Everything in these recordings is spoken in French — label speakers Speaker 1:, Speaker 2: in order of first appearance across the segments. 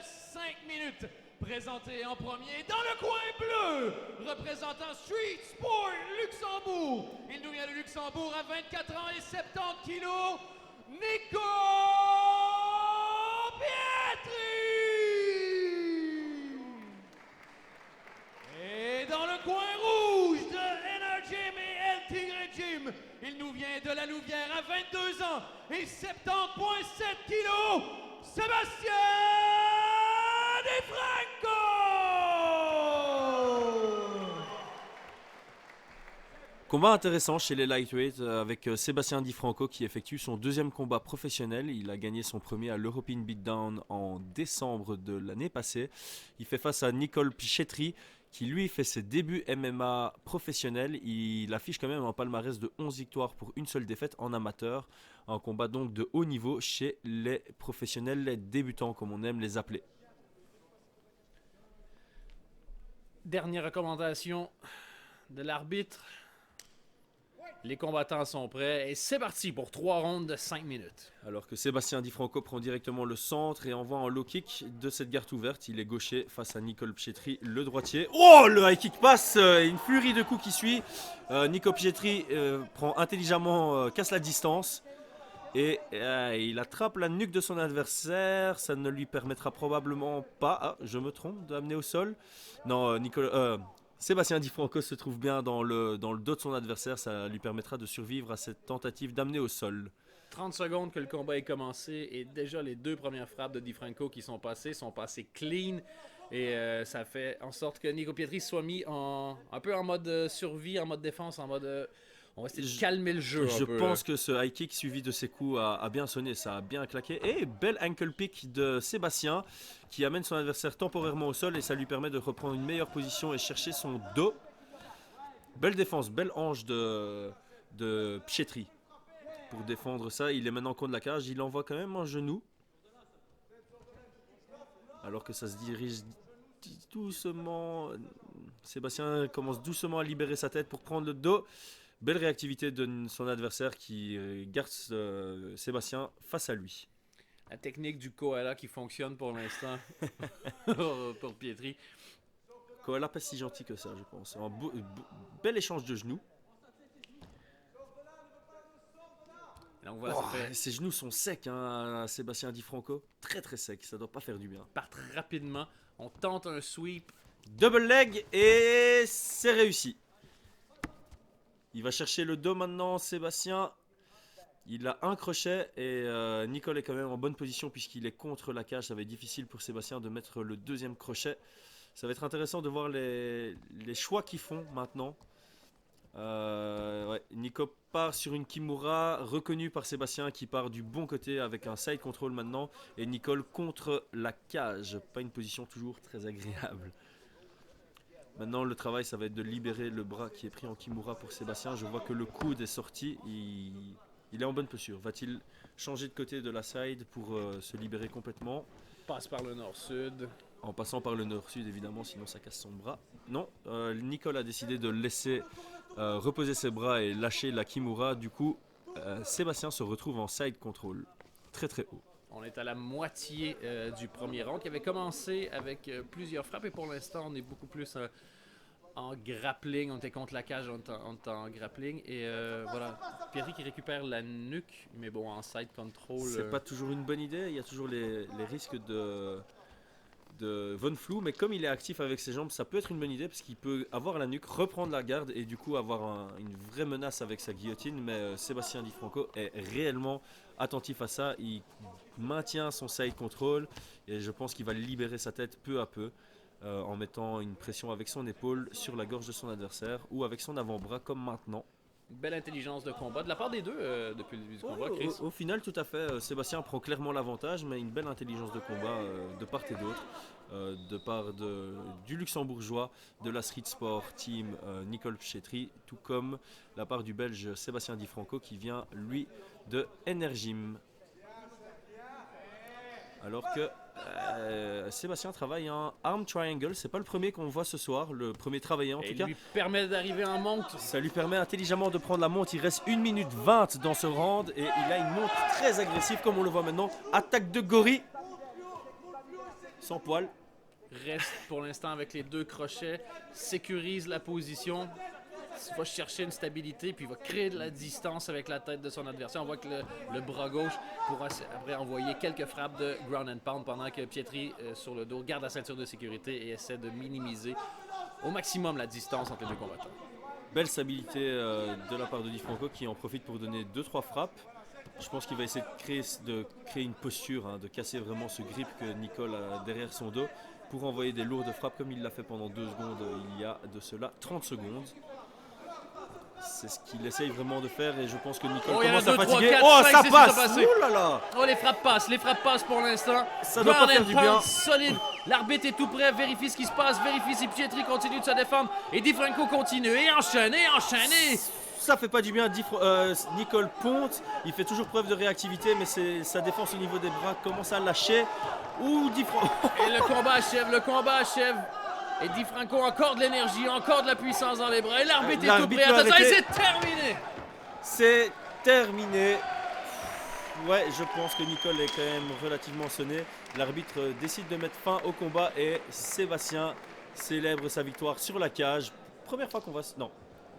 Speaker 1: 5 minutes. Présenté en premier dans le coin bleu, représentant Street Sport Luxembourg. Il nous vient de Luxembourg à 24 ans et 70 kilos, Nico Pietri. Et dans le coin rouge de NR Gym et El Tigre Gym, il nous vient de la Louvière à 22 ans et 70,7 kilos, Sébastien DeFranco!
Speaker 2: Combat intéressant chez les lightweights avec Sébastien DiFranco qui effectue son deuxième combat professionnel. Il a gagné son premier à l'European Beatdown en décembre de l'année passée. Il fait face à Nicole Pietri qui lui fait ses débuts MMA professionnels. Il affiche quand même un palmarès de 11 victoires pour une seule défaite en amateur. Un combat donc de haut niveau chez les professionnels, les débutants comme on aime les appeler.
Speaker 3: Dernière recommandation de l'arbitre. Les combattants sont prêts et c'est parti pour 3 rounds de 5 minutes.
Speaker 2: Alors que Sébastien DiFranco prend directement le centre et envoie un low kick de cette garde ouverte. Il est gaucher face à Nicole Pietri, le droitier. Oh, le high kick passe, une flurrie de coups qui suit. Nicole Pietri prend intelligemment, casse la distance. Et il attrape la nuque de son adversaire. Ça ne lui permettra probablement pas, je me trompe, d'amener au sol. Non, Sébastien DiFranco se trouve bien dans le dos de son adversaire. Ça lui permettra de survivre à cette tentative d'amener au sol.
Speaker 3: 30 secondes que le combat est commencé et déjà les 2 premières frappes de DiFranco qui sont passées clean. Et ça fait en sorte que Nico Pietri soit mis un peu en mode survie, en mode défense, en mode... on va essayer de calmer le jeu.
Speaker 2: Je pense que ce high kick suivi de ses coups a bien sonné, ça a bien claqué. Et belle ankle pick de Sébastien qui amène son adversaire temporairement au sol et ça lui permet de reprendre une meilleure position et chercher son dos. Belle défense, belle hanche de Pietri. Pour défendre ça, il est maintenant contre la cage, il envoie quand même un genou. Alors que ça se dirige doucement. Sébastien commence doucement à libérer sa tête pour prendre le dos. Belle réactivité de son adversaire qui garde Sébastien face à lui.
Speaker 3: La technique du koala qui fonctionne pour l'instant pour Pietri.
Speaker 2: Koala pas si gentil que ça, je pense. Un bel échange de genoux.
Speaker 3: Donc voilà,
Speaker 2: ses genoux sont secs, hein, Sébastien DiFranco. Très très secs, ça doit pas faire du bien.
Speaker 3: Partent rapidement. On tente un sweep.
Speaker 2: Double leg et c'est réussi. Il va chercher le dos maintenant, Sébastien. Il a un crochet et Nicole est quand même en bonne position puisqu'il est contre la cage. Ça va être difficile pour Sébastien de mettre le deuxième crochet. Ça va être intéressant de voir les choix qu'ils font maintenant. Nico part sur une Kimura reconnue par Sébastien qui part du bon côté avec un side control maintenant. Et Nicole contre la cage. Pas une position toujours très agréable. Maintenant, le travail, ça va être de libérer le bras qui est pris en Kimura pour Sébastien. Je vois que le coude est sorti. Il est en bonne posture. Va-t-il changer de côté de la side pour se libérer complètement?
Speaker 3: Passe par le nord-sud.
Speaker 2: En passant par le nord-sud, évidemment, sinon ça casse son bras. Non, Nicole a décidé de laisser reposer ses bras et lâcher la Kimura. Du coup, Sébastien se retrouve en side control. Très très haut.
Speaker 3: On est à la moitié du premier round qui avait commencé avec plusieurs frappes et pour l'instant on est beaucoup plus en grappling. On était contre la cage, on était en grappling et voilà. Pietri qui récupère la nuque, mais bon en side control.
Speaker 2: C'est pas toujours une bonne idée, il y a toujours les risques de Von Flou, mais comme il est actif avec ses jambes, ça peut être une bonne idée parce qu'il peut avoir la nuque, reprendre la garde et du coup avoir une vraie menace avec sa guillotine. Mais Sébastien DiFranco est réellement attentif à ça. Il maintient son side control et je pense qu'il va libérer sa tête peu à peu en mettant une pression avec son épaule sur la gorge de son adversaire ou avec son avant-bras comme maintenant.
Speaker 3: Belle intelligence de combat de la part des deux depuis le début du combat, Chris.
Speaker 2: Au final, tout à fait, Sébastien prend clairement l'avantage, mais une belle intelligence de combat de part et d'autre, de part du luxembourgeois, de la Street Sport Team Nicole Pietri, tout comme la part du Belge Sébastien DiFranco qui vient, lui, de Energym. Alors que Sébastien travaille un arm triangle, c'est pas le premier qu'on voit ce soir, le premier travaillé en tout cas.
Speaker 3: Ça lui permet d'arriver en monte.
Speaker 2: Ça lui permet intelligemment de prendre la monte, il reste 1 minute 20 dans ce round et il a une monte très agressive comme on le voit maintenant. Attaque de gorille. sans poil.
Speaker 3: Reste pour l'instant avec les 2 crochets, sécurise la position, il va chercher une stabilité, puis il va créer de la distance avec la tête de son adversaire. On voit que le bras gauche pourra après envoyer quelques frappes de ground and pound pendant que Pietri, sur le dos, garde la ceinture de sécurité et essaie de minimiser au maximum la distance entre les 2 combattants.
Speaker 2: Belle stabilité de la part de Di Franco qui en profite pour donner 2-3 frappes. Je pense qu'il va essayer de créer une posture, hein, de casser vraiment ce grip que Nicole a derrière son dos pour envoyer des lourdes frappes comme il l'a fait pendant 2 secondes il y a de cela 30 secondes. C'est ce qu'il essaye vraiment de faire et je pense que Nicole commence à fatiguer.
Speaker 3: 4,
Speaker 2: oh
Speaker 3: 5,
Speaker 2: ça
Speaker 3: 6,
Speaker 2: passe! Oh là là!
Speaker 3: Oh, les frappes passent pour l'instant.
Speaker 2: Ça doit pas faire du bien.
Speaker 3: Solide. L'arbitre est tout prêt, vérifie ce qui se passe, vérifie si Pietri continue de se défendre. Et Di Franco continue et enchaîne.
Speaker 2: Ça fait pas du bien. Nicole ponte, il fait toujours preuve de réactivité, mais sa défense au niveau des bras commence à lâcher. Ouh, Di Franco.
Speaker 3: Et le combat achève. Et Di Franco, encore de l'énergie, encore de la puissance dans les bras. Et l'arbitre est tout prêt. Attention, et c'est terminé.
Speaker 2: C'est terminé. Ouais, je pense que Nicole est quand même relativement sonné. L'arbitre décide de mettre fin au combat et Sébastien célèbre sa victoire sur la cage. Première fois qu'on va... Non,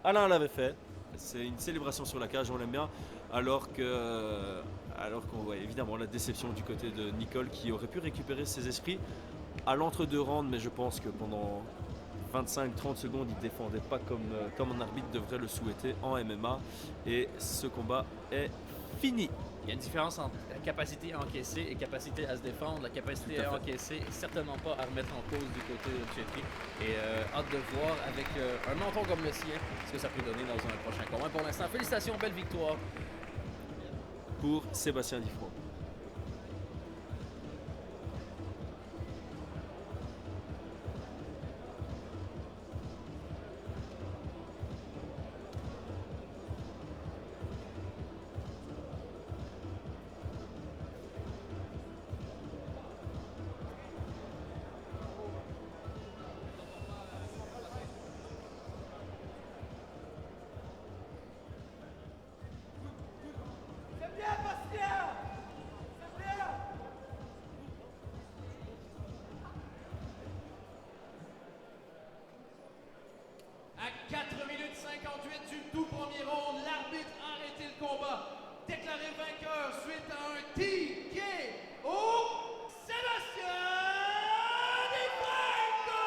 Speaker 2: Alain l'avait fait. C'est une célébration sur la cage, on l'aime bien. Alors qu'on voit évidemment la déception du côté de Nicole qui aurait pu récupérer ses esprits à l'entre-deux rounds, mais je pense que pendant 25-30 secondes, il ne défendait pas comme un arbitre devrait le souhaiter en MMA. Et ce combat est fini.
Speaker 3: Il y a une différence entre la capacité à encaisser et capacité à se défendre. La capacité à encaisser et certainement pas à remettre en cause du côté de Pietri. Et hâte de voir avec un menton comme le sien ce que ça peut donner dans un prochain combat. Pour l'instant, félicitations, belle victoire
Speaker 2: pour Sébastien Di Franco.
Speaker 1: À 4 minutes 58 du tout premier round, l'arbitre a arrêté le combat. Déclaré vainqueur suite à un TKO, Sébastien Di Franco!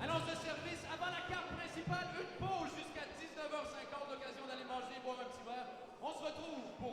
Speaker 1: Annonce de service avant la carte principale, une pause jusqu'à 19h50, l'occasion d'aller manger et boire un petit verre. On se retrouve pour